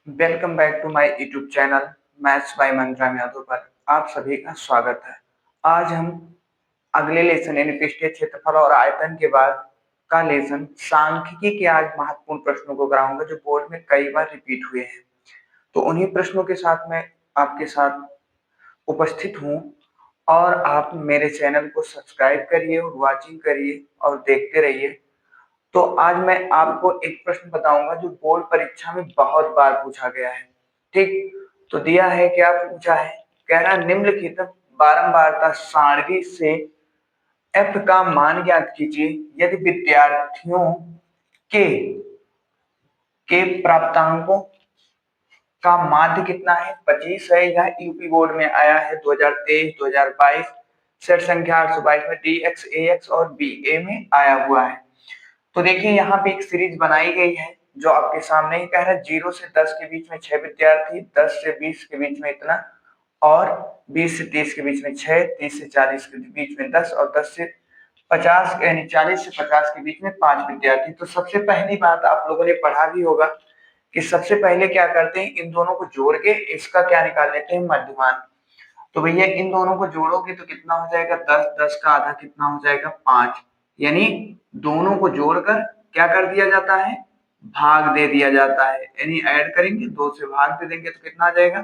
Welcome back to my YouTube channel maths by Manram Yadav पर आप सभी का स्वागत है। आज हम अगले लेसन यानी पृष्ठीय क्षेत्रफल और आयतन के बाद का लेसन सांख्यिकी के आज महत्वपूर्ण प्रश्नों को कराऊंगा जो बोर्ड में कई बार रिपीट हुए हैं। तो उन्हीं प्रश्नों के साथ मैं आपके साथ उपस्थित हूँ और आप मेरे चैनल को सब्सक्राइब करिए और वॉचिंग करिए और देखते रहिए। तो आज मैं आपको एक प्रश्न बताऊंगा जो बोर्ड परीक्षा में बहुत बार पूछा गया है। ठीक, तो दिया है क्या पूछा है, कह रहा निम्नलिखित बारंबारता सारणी से f का मान ज्ञात कीजिए यदि विद्यार्थियों के प्राप्तांकों का माध्य कितना है 25 है। यह यूपी बोर्ड में आया है 2023 2022 सेट संख्या 822 में dx ax और ba में आया हुआ है। तो देखिए यहाँ पे एक सीरीज बनाई गई है जो आपके सामने ही कह रहा है 0 से 10 के बीच में 6 विद्यार्थी, 10 से 20 के बीच में इतना, और 20 से 30 के बीच में 6, 30 से 40 के बीच में 10 और 10 से 50 यानी 40 से 50 के बीच में 5 विद्यार्थी। तो सबसे पहली बात आप लोगों ने पढ़ा भी होगा कि सबसे पहले क्या करते हैं, इन दोनों को जोड़ के इसका क्या निकाल लेते हैं, मध्यमान। तो भैया इन दोनों को जोड़ोगे तो कितना हो जाएगा 10, 10 का आधा कितना हो जाएगा 5, यानी दोनों को जोड़कर क्या कर दिया जाता है, भाग दे दिया जाता है, यानी ऐड करेंगे 2 से भाग दे देंगे तो कितना आ जाएगा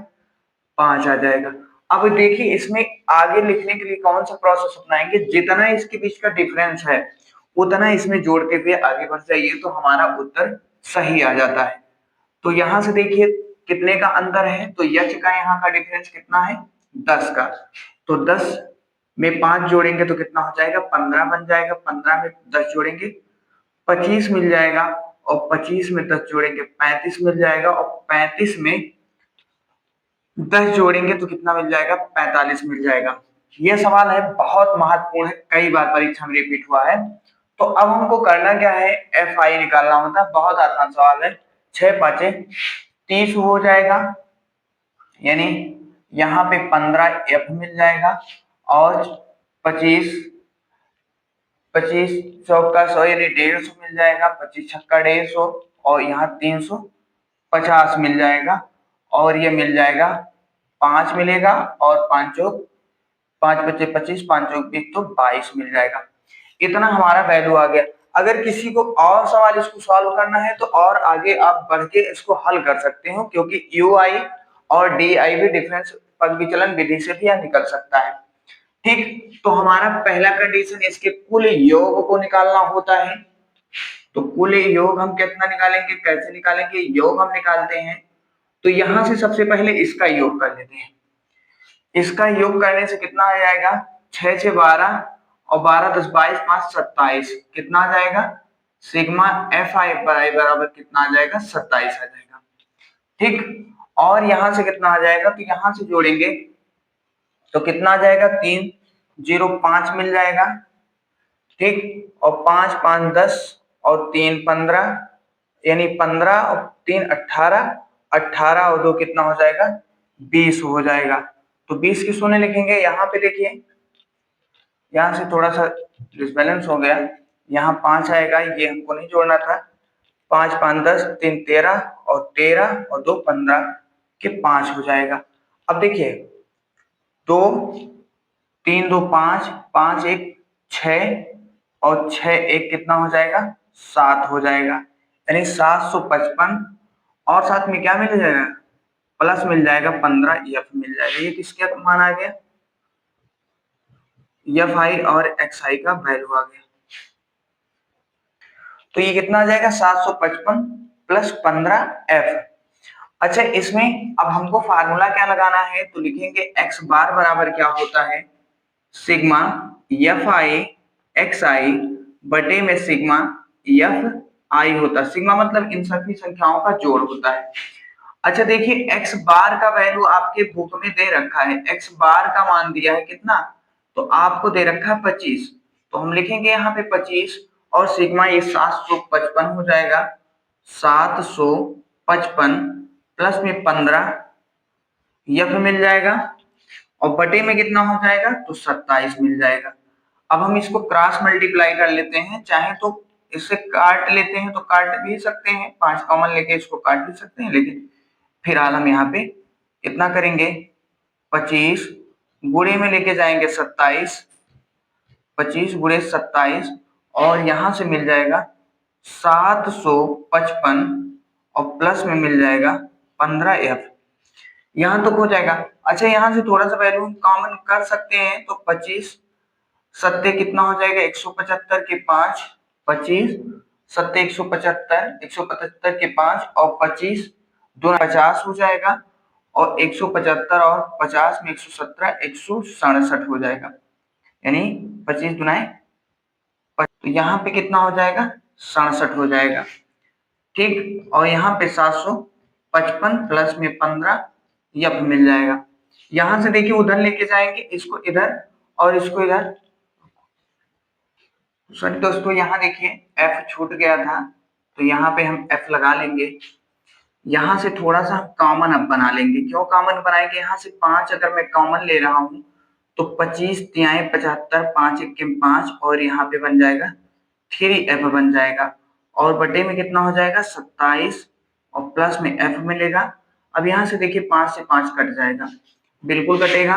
5 आ जाएगा। अब देखिए इसमें आगे लिखने के लिए कौन सा प्रोसेस अपनाएंगे, जितना इसके बीच का डिफरेंस है उतना इसमें जोड़ते हुए आगे बढ़ जाइए तो हमारा उत्तर सही आ जाता है। तो यहां से देखिए कितने का अंतर है, तो यच का यहाँ का डिफरेंस कितना है 10 का, तो 10 में 5 जोड़ेंगे तो कितना हो जाएगा 15 बन जाएगा, 15 में 10 जोड़ेंगे 25 मिल जाएगा, और 25 में 10 जोड़ेंगे 35 मिल जाएगा, और 35 में 10 जोड़ेंगे तो कितना मिल जाएगा 45 मिल जाएगा। यह सवाल है बहुत महत्वपूर्ण है, कई बार परीक्षा में रिपीट हुआ है। तो अब हमको करना क्या है, एफ आई निकालना होता है, बहुत आसान सवाल है। 6 पांचे 30 हो जाएगा, यानी यहाँ पे 15 एफ मिल जाएगा, और 25 25 चौका 100 यानी 150 मिल जाएगा, 25 छक्का 150, और यहाँ 350 मिल जाएगा, और ये मिल जाएगा 5 मिलेगा, और 5 चौक 5 बचे 25, 5 चौक 20 तो 22 मिल जाएगा। इतना हमारा वैल्यू आ गया। अगर किसी को और सवाल इसको सॉल्व करना है तो और आगे आप बढ़ के इसको हल कर सकते हो, क्योंकि यू आई और डी आई भी डिफरेंस पद विचलन विधि से भी यह निकल सकता है। ठीक, तो हमारा पहला कंडीशन इसके कुल योग को निकालना होता है। तो कुल योग हम कितना निकालेंगे, कैसे निकालेंगे, योग हम निकालते हैं तो यहां से सबसे पहले इसका योग कर लेते हैं। इसका योग करने से कितना आ जाएगा 6 से 12 और 12 10 22 5 27, कितना आ जाएगा सिग्मा एफ आई बराबर कितना आ जाएगा 27 आ जाएगा। ठीक, और यहां से कितना आ जाएगा, तो यहां से जोड़ेंगे तो कितना आ जाएगा 305 मिल जाएगा। ठीक, और 5 5 10 और 3 15, यानी 15 और 3 18, 18 और 2 कितना हो जाएगा 20 हो जाएगा। तो 20 की शून्य लिखेंगे, यहाँ पे देखिए यहाँ से थोड़ा सा डिसबैलेंस हो गया, यहाँ 5 आएगा, ये हमको नहीं जोड़ना था। 5 5 10 3 13 और 13 और 2 15 के 5 हो जाएगा। अब देखिए 2 3 2 5 5 1 6 और 6 1 कितना हो जाएगा 7 हो जाएगा, यानी 755, और साथ में क्या मिल जाएगा प्लस मिल जाएगा 15 एफ मिल जाएगा। ये किसका मान आ गया, एफ आई और एक्स आई का वैल्यू आ गया। तो ये कितना आ जाएगा 755 प्लस 15 एफ। अच्छा, इसमें अब हमको फार्मूला क्या लगाना है, तो लिखेंगे एक्स बार बराबर क्या होता है सिग्मा एफ आई एक्स आई बटे में सिग्मा एफ आई होता है। सिग्मा मतलब इन सभी संख्याओं का जोड़ होता है। अच्छा देखिए एक्स बार का वैल्यू आपके बुक में दे रखा है, एक्स बार का मान दिया है कितना, तो आपको दे रखा है 25, तो हम लिखेंगे यहाँ पे 25, और सिग्मा ये 755 हो जाएगा, 755 प्लस में 15 एफ मिल जाएगा, और बटे में कितना हो जाएगा तो 27 मिल जाएगा। अब हम इसको क्रॉस मल्टीप्लाई कर लेते हैं, चाहे तो इससे काट लेते हैं तो काट भी सकते हैं, 5 कॉमन लेके इसको काट भी सकते हैं, लेकिन फिर हम यहाँ पे इतना करेंगे 25 गुणे में लेके जाएंगे 27, 25 गुणे 27 और यहाँ से मिल जाएगा 755 और प्लस में मिल जाएगा 15f। यहाँ तक हो जाएगा। अच्छा यहाँ से थोड़ा सा वैल्यू कॉमन कर सकते हैं, तो 25 सत्ते कितना हो जाएगा 175 के 5, 25 सत्ते 175, 175 के 5 और 25 2 50 हो जाएगा और 175 और 50 में 117 167 हो जाएगा, यानी 25 दुनाए, तो यहाँ पे कितना हो जाएगा 67 हो जाएगा। ठीक, और यहाँ पे 755 प्लस में 15 यह मिल जाएगा। यहां से देखिए उधर लेके जाएंगे, इसको इधर और इसको इधर। सॉरी दोस्तों, यहाँ देखिए f छूट गया था तो यहाँ पे हम f लगा लेंगे। यहाँ से थोड़ा सा कॉमन अब बना लेंगे। क्यों कॉमन बनाएंगे, यहाँ से 5 अगर मैं कॉमन ले रहा हूँ तो 25 तिहाई 75, 5 1 5 और यहाँ पे बन जाएगा 3f बन जाएगा और बटे में कितना हो जाएगा 27 और प्लस में f मिलेगा। अब यहाँ से देखिए 5 से 5 कट जाएगा, बिल्कुल कटेगा,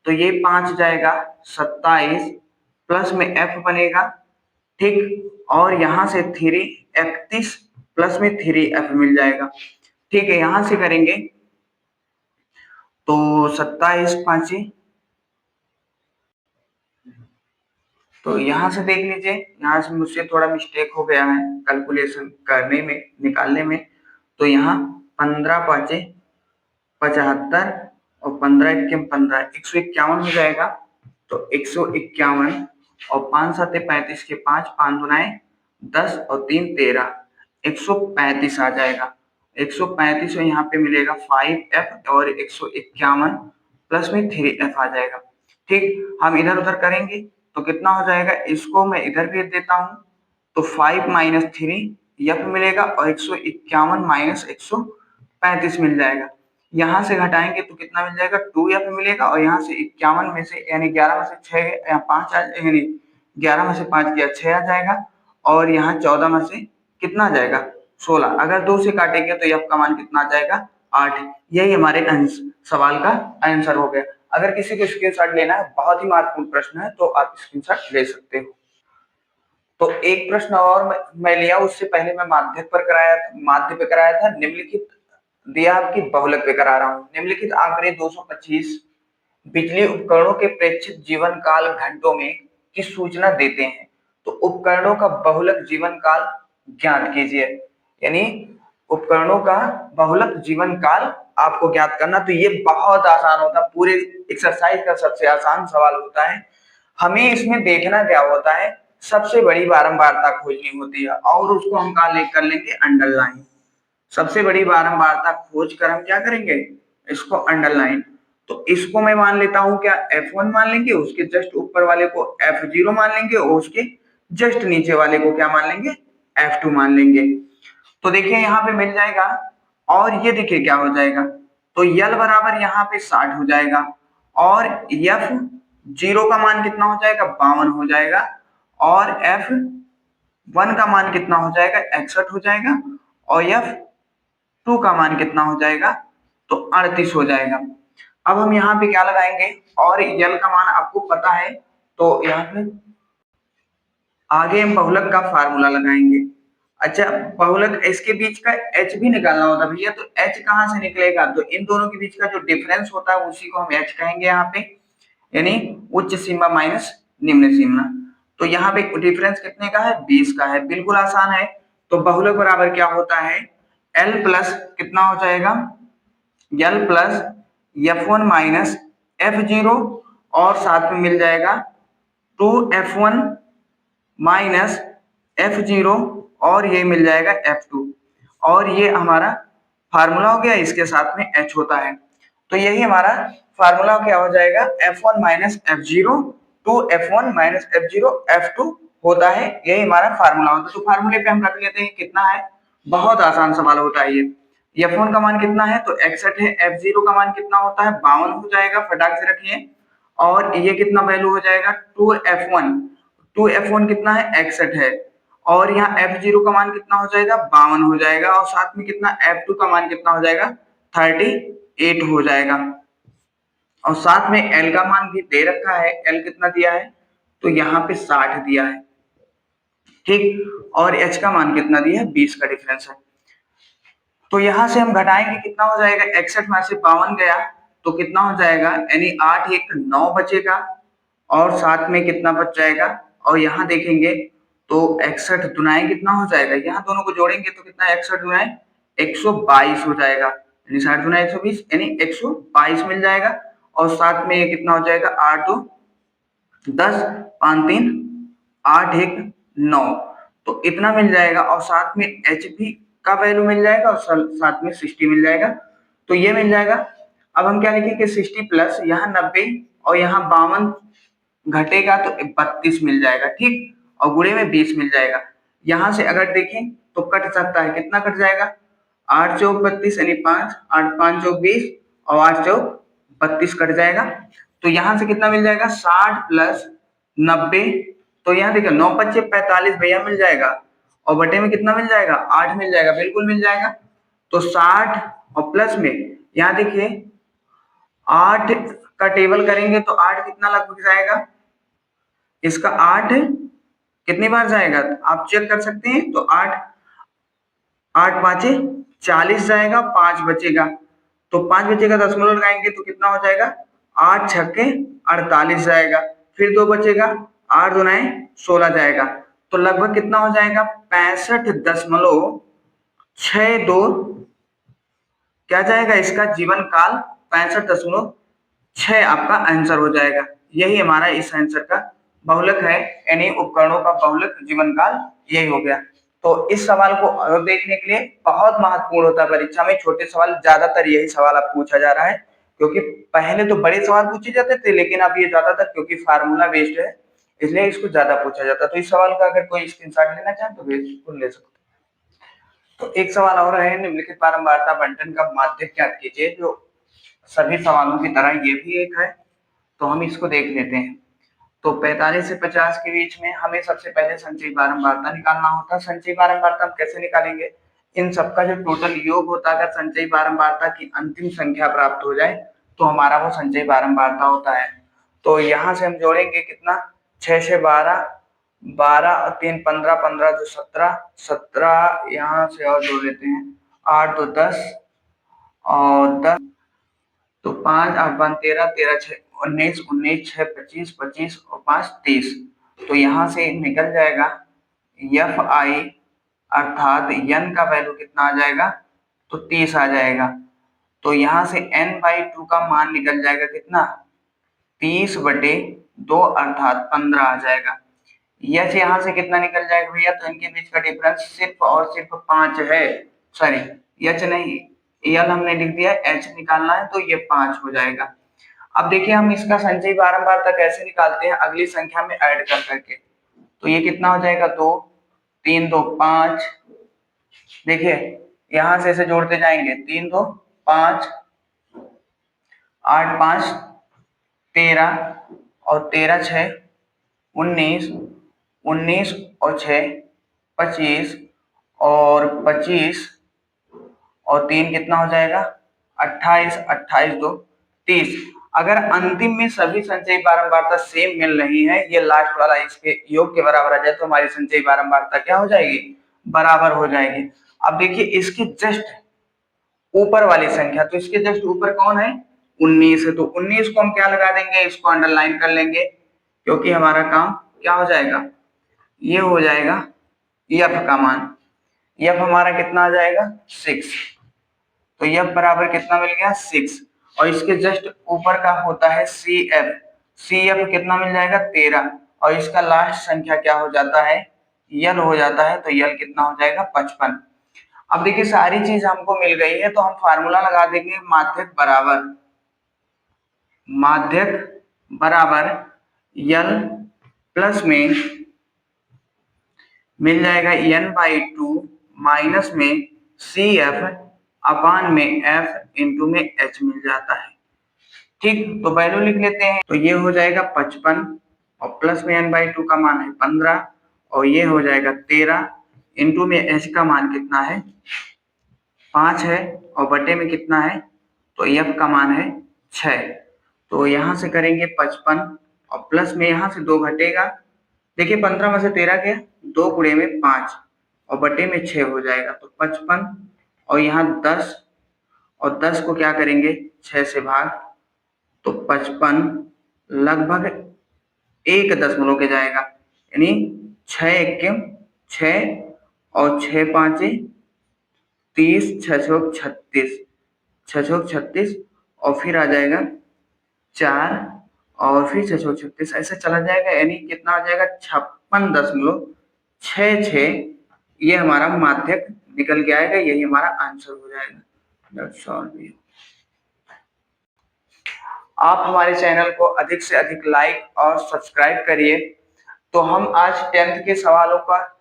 तो ये 5 जाएगा 27 प्लस में f बनेगा। ठीक, और यहाँ से 3 31 प्लस में 3f मिल जाएगा। ठीक है, यहां से करेंगे तो 27 5, तो यहां से देख लीजिए, यहां से मुझसे थोड़ा मिस्टेक हो गया है कैलकुलेशन करने में, निकालने में। तो यहाँ 15 5 75 और 15 1 15 151 हो जाएगा। तो 151 और 5 7 35 के 5 5 दुनाए 10 और 3 13 135 आ जाएगा। 135 और यहाँ पे मिलेगा 5f और 151 प्लस में 3f आ जाएगा। ठीक, हम इधर उधर करेंगे तो कितना हो जाएगा, इसको मैं इधर भेज देता हूँ तो 5 माइनस 3 f मिलेगा और 151 माइनस 135 मिल जाएगा। यहाँ से घटाएंगे तो कितना मिल जाएगा 2f मिलेगा और यहाँ से 51 में से यानी 11 में से 6 5 यानी 11 में से 5 किया 6 आ जाएगा और यहाँ 14 में से कितना आ जाएगा 16। अगर 2 से काटेंगे तो f का मान कितना आ जाएगा 8। यही हमारे सवाल का आंसर हो गया। अगर किसी को स्क्रीनशॉट लेना है, बहुत ही महत्वपूर्ण प्रश्न है, तो आप स्क्रीनशॉट ले सकते हो। तो एक प्रश्न और मैं लिया, उससे पहले मैं माध्य पे कराया था। निम्नलिखित दिया आपकी बहुलक पे करा रहा हूँ। निम्नलिखित आंकड़े 225 बिजली उपकरणों के प्रेक्षित जीवन काल घंटों में की सूचना देते हैं, तो उपकरणों का बहुलक जीवन काल ज्ञात कीजिए। यानी उपकरणों का बहुलक जीवन काल आपको ज्ञात करना। तो ये बहुत आसान होता है, पूरे एक्सरसाइज का सबसे आसान सवाल होता है। हमें इसमें देखना क्या होता है, सबसे बड़ी बारंबारता खोजनी होती है और उसको हम कहा कर लेंगे अंडरलाइन। सबसे बड़ी बारंबारता खोज कर हम क्या करेंगे, इसको अंडरलाइन। तो इसको मैं मान लेता हूं क्या F1 मान लेंगे, उसके जस्ट ऊपर वाले को F0 मान लेंगे और उसके जस्ट नीचे वाले को क्या मान लेंगे F2 मान लेंगे। तो देखिए यहाँ पे मिल जाएगा और ये देखिए क्या हो जाएगा, तो यल बराबर यहाँ पे 60 हो जाएगा और F0 का मान कितना हो जाएगा 52 हो जाएगा और F1 का मान कितना हो जाएगा 61 हो जाएगा और F2 का मान कितना हो जाएगा तो 38 हो जाएगा। अब हम यहाँ पे क्या लगाएंगे, और यल का मान आपको पता है, तो यहाँ पे आगे हम बहुलक का फार्मूला लगाएंगे। अच्छा, बहुलक इसके बीच का h भी निकालना होता भैया, तो h कहां से निकलेगा, तो इन दोनों के बीच का जो डिफरेंस होता है उसी को हम h कहेंगे यहाँ पे, यानी उच्च सीमा माइनस निम्न सीमा। तो यहाँ पे डिफरेंस कितने का है 20 का है, बिल्कुल आसान है। तो बहुलक बराबर क्या होता है L प्लस कितना हो जाएगा L plus F1 minus F0 और साथ में मिल जाएगा 2F1 माइनस F0 और ये मिल जाएगा F2 और ये हमारा फार्मूला हो गया, इसके साथ में H होता है। तो यही हमारा फार्मूला क्या हो जाएगा F1 minus F0 2F1 minus F0 F2 होता है, यही हमारा फार्मूला होता है। तो फार्मूले पे हम रख लेते हैं कितना है, बहुत आसान सवाल होता है ये। F1 का मान कितना है तो 61 है, F0 का मान कितना होता है 52 हो जाएगा, फटाक से रखिए। और ये कितना वैल्यू हो जाएगा 2F1 कितना है 61 है और यहाँ F0 का मान कितना हो जाएगा 52 हो जाएगा और साथ में कितना F2 का मान कितना हो जाएगा 38 हो जाएगा। और साथ में एल का मान भी दे रखा है, एल कितना दिया है, तो यहाँ पे 60 दिया है, ठीक। और एच का मान कितना दिया है, 20 का डिफरेंस है। तो यहां से हम घटाएंगे, कितना हो जाएगा, 61 में से 52 गया तो कितना हो जाएगा, यानी 8 1 9 बचेगा, और साथ में कितना बच जाएगा। और यहाँ देखेंगे तो 61 दुनाए कितना हो जाएगा, यहाँ दोनों को जोड़ेंगे तो कितना, 61 दुनाए 122 हो जाएगा, यानी 60 दुनाए 120, यानी 122 मिल जाएगा। और साथ में ये कितना हो जाएगा, 8 2 10 5 3 8 1 9, तो इतना मिल जाएगा। और साथ में एच भी का वैल्यू मिल जाएगा, और साथ में 60 मिल जाएगा, तो ये मिल जाएगा। अब हम क्या लिखेंगे, 60 प्लस यहाँ 90 और यहाँ 52 घटेगा तो 32 मिल जाएगा, ठीक। और गुणे में 20 मिल जाएगा। यहां से अगर देखें तो कट सकता है, कितना कट जाएगा, 8 चौक 32 यानी 5, 8 5 चौक 20 और 8 चौक 32 कट जाएगा। तो यहां से कितना मिल जाएगा, 60 प्लस 90, तो यहाँ देखिए 9 25 45 भैया मिल जाएगा, और बटे में कितना मिल जाएगा, 8 मिल जाएगा, बिल्कुल मिल जाएगा। तो 60 और प्लस में यहाँ देखिए 8 का टेबल करेंगे तो 8 कितना लगभग जाएगा, इसका 8 कितनी बार जाएगा आप चेक कर सकते हैं। तो 8 8 5 40 जाएगा, 5 बचेगा, तो 5 बचेगा, दशमलव लगाएंगे तो कितना हो जाएगा, 8 छक्के 48 जाएगा, फिर 2 बचेगा, 8 दुनाए 16 जाएगा, तो लगभग कितना हो जाएगा, 65.62 क्या जाएगा इसका जीवन काल, 65.6 आपका आंसर हो जाएगा। यही हमारा इस आंसर का बहुलक है, यानी उपकरणों का बहुलक जीवन काल यही हो गया। तो इस सवाल को और देखने के लिए बहुत महत्वपूर्ण होता है परीक्षा में, छोटे सवाल ज्यादातर यही सवाल आप पूछा जा रहा है, क्योंकि पहले तो बड़े सवाल पूछे जाते थे, लेकिन अब ये ज्यादातर क्योंकि फार्मूला बेस्ड है इसलिए इसको ज्यादा पूछा जाता है। तो इस सवाल का अगर कोई स्क्रीनशॉट लेना चाहे तो बिल्कुल ले सकते। तो एक सवाल और है, निम्नलिखित बारंबारता बंटन का माध्यक ज्ञात कीजिए, जो सभी सवालों की तरह ये भी एक है, तो हम इसको देख लेते हैं। तो 45 से 50 के बीच में हमें सबसे पहले संचयी बारंबारता निकालना होता है। संचयी बारंबारता हम कैसे निकालेंगे, इन सबका जो टोटल योग होता है, अगर संचयी बारंबारता की अंतिम संख्या प्राप्त हो जाए तो हमारा वो संचयी बारंबारता होता है। तो यहाँ से हम जोड़ेंगे कितना, 6 से 12, 12 और 3 15, 15 तो 17, 17 यहाँ से और जोड़ लेते हैं, 8 तो 10 और 10 तो 5 8 5 13, 13 6 19, 19 6 25, 25 और 5 30, तो यहाँ से निकल जाएगा एफ आई, अर्थात एन का वैल्यू कितना आ जाएगा, तो 30 आ जाएगा। तो यहाँ से n/2 का मान निकल जाएगा कितना, 30/2 अर्थात 15 आ जाएगा। यह यहाँ से कितना निकल जाएगा भैया, तो इनके बीच का डिफरेंस सिर्फ और सिर्फ 5 है, सॉरी एच नहीं, एल हमने लिख दिया, एच निकालना है तो ये 5 हो जाएगा। अब देखिए हम इसका संचयी बारंबारता कैसे निकालते हैं, अगली संख्या में ऐड कर करके। तो ये कितना हो जाएगा, 2 3 2 5, देखिए यहां से ऐसे जोड़ते जाएंगे, 3 2 5, 8 5 13 और 13 6 19, 19 और 6 25 और 25 और 3 कितना हो जाएगा, 28, 28 2 30। अगर अंतिम में सभी संचयी बारंबारता सेम मिल रही है, ये लास्ट वाला इसके योग के बराबर आ जाए तो हमारी संचयी बारंबारता क्या हो जाएगी, बराबर हो जाएगी। अब देखिए इसके जस्ट ऊपर वाली संख्या, तो इसके जस्ट ऊपर कौन है, 19 है, तो 19 को हम क्या लगा देंगे, इसको अंडरलाइन कर लेंगे, क्योंकि हमारा काम क्या हो जाएगा, ये हो जाएगा एफ का मान, एफ हमारा कितना आ जाएगा 6, तो एफ बराबर कितना मिल गया 6। और इसके जस्ट ऊपर का होता है सी एफ, सी एफ कितना मिल जाएगा 13, और इसका लास्ट संख्या क्या हो जाता है, यल हो जाता है, तो यल कितना हो जाएगा 55। अब देखिए सारी चीज हमको मिल गई है, तो हम फार्मूला लगा देंगे, माध्यक बराबर, माध्यक बराबर यल प्लस में मिल जाएगा n/2 माइनस में सी एफ अपान में एफ इंटू में एच मिल जाता है, ठीक। तो वैल्यू लिख लेते हैं, तो ये हो जाएगा 55 और प्लस में n/2 का मान है 15 और ये हो जाएगा 13 इंटू में एच का मान कितना है 5 है और बटे में कितना है, तो f का मान है 6। तो यहाँ से करेंगे 55 और प्लस में यहाँ से 2 घटेगा। देखिए 15 में से 13 गया, 2 गुणे में 5 और बटे में 6 हो जाएगा, तो 55 और यहाँ 10 और 10 को क्या करेंगे 6 से भाग, तो 55 लगभग 1 दशमलव के जाएगा, यानी 6 एकम 6 और 6 पाँचे 30, 6 छक 36, 6 छक 36 और फिर आ जाएगा 4 और फिर 6 छक 36, ऐसे चला जाएगा, यानी कितना आ जाएगा 56.66। ये हमारा माध्यक निकल के आएगा, यही हमारा आंसर हो जाएगा। That's all. आप हमारे चैनल को अधिक से अधिक लाइक और सब्सक्राइब करिए। तो हम आज 10th के सवालों का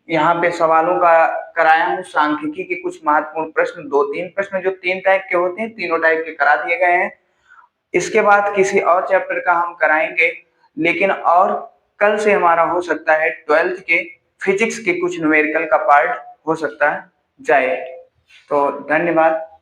यहाँ पे सवालों का कराया हूँ, सांख्यिकी के कुछ महत्वपूर्ण प्रश्न, 2-3 प्रश्न जो 3 टाइप के होते हैं, तीनों टाइप के करा दिए गए हैं। इसके बाद किसी और चैप्टर का हम कराएंगे, लेकिन और कल से हमारा हो सकता है 12th के फिजिक्स के कुछ न्यूमेरिकल का पार्ट हो सकता है जाए। तो धन्यवाद।